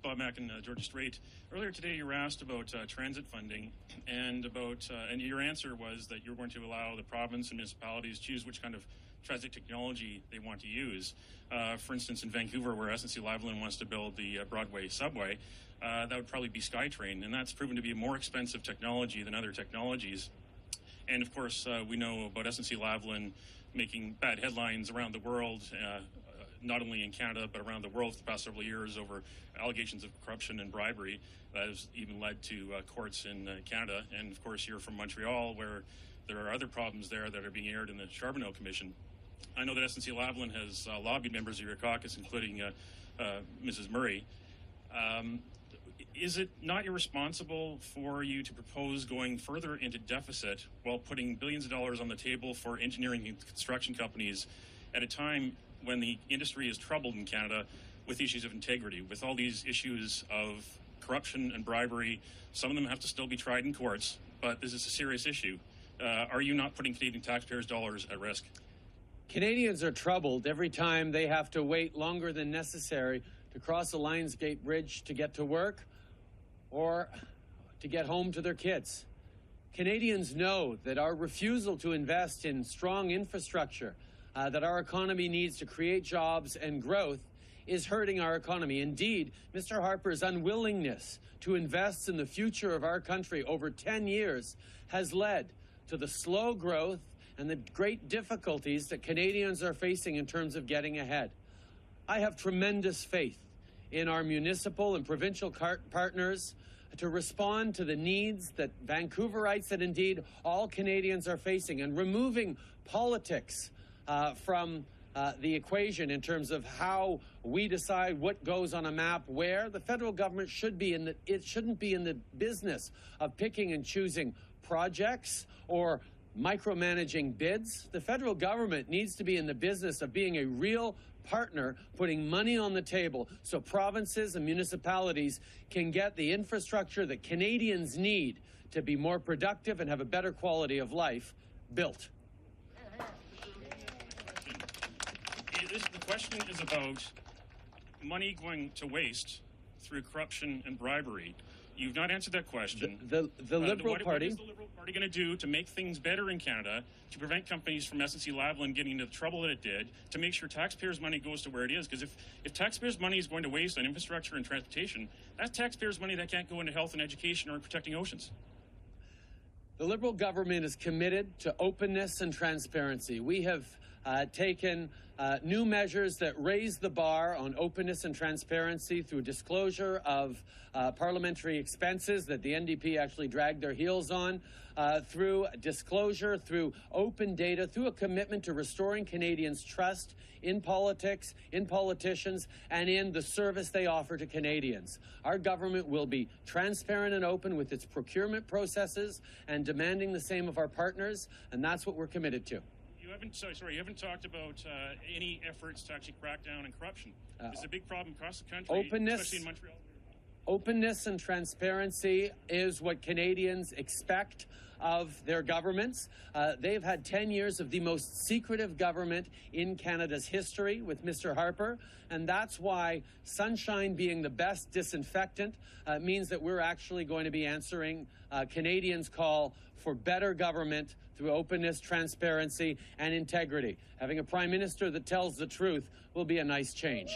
Bob Mackin, Georgia Strait. Earlier today, you were asked about transit funding, and your answer was that you're going to allow the province and municipalities choose which kind of transit technology they want to use. For instance, in Vancouver, where SNC Lavalin wants to build the Broadway subway, that would probably be SkyTrain, and that's proven to be a more expensive technology than other technologies. And of course, we know about SNC Lavalin making bad headlines around the world, not only in Canada, but around the world for the past several years over allegations of corruption and bribery that has even led to courts in Canada. And of course, you're from Montreal, where there are other problems there that are being aired in the Charbonneau Commission. I know that SNC Lavalin has lobbied members of your caucus, including Mrs. Murray. Is it not irresponsible for you to propose going further into deficit while putting billions of dollars on the table for engineering and construction companies at a time when the industry is troubled in Canada with issues of integrity, with all these issues of corruption and bribery? Some of them have to still be tried in courts, but this is a serious issue. Are you not putting Canadian taxpayers' dollars at risk? Canadians are troubled every time they have to wait longer than necessary to cross a Lionsgate Bridge to get to work or to get home to their kids. Canadians know that our refusal to invest in strong infrastructure that our economy needs to create jobs and growth is hurting our economy. Indeed, Mr. Harper's unwillingness to invest in the future of our country over 10 years has led to the slow growth and the great difficulties that Canadians are facing in terms of getting ahead. I have tremendous faith in our municipal and provincial partners to respond to the needs that Vancouverites and indeed all Canadians are facing, and removing politics from the equation in terms of how we decide what goes on a map where. The federal government shouldn't be in the business of picking and choosing projects or micromanaging bids. The federal government needs to be in the business of being a real partner, putting money on the table so provinces and municipalities can get the infrastructure that Canadians need to be more productive and have a better quality of life built. The question is about money going to waste through corruption and bribery. You've not answered that question. The Liberal Party... What is the Liberal Party going to do to make things better in Canada, to prevent companies from SNC Lavalin getting into the trouble that it did, to make sure taxpayers' money goes to where it is? Because if taxpayers' money is going to waste on infrastructure and transportation, that's taxpayers' money that can't go into health and education or protecting oceans. The Liberal government is committed to openness and transparency. We have taken new measures that raise the bar on openness and transparency through disclosure of parliamentary expenses that the NDP actually dragged their heels on, through disclosure, through open data, through a commitment to restoring Canadians' trust in politics, in politicians, and in the service they offer to Canadians. Our government will be transparent and open with its procurement processes and demanding the same of our partners, and that's what we're committed to. You haven't talked about any efforts to actually crack down on corruption. It's a big problem across the country, especially in Montreal. Openness and transparency is what Canadians expect of their governments. They've had 10 years of the most secretive government in Canada's history with Mr. Harper, and that's why sunshine being the best disinfectant means that we're actually going to be answering Canadians' call for better government through openness, transparency, and integrity. Having a Prime Minister that tells the truth will be a nice change.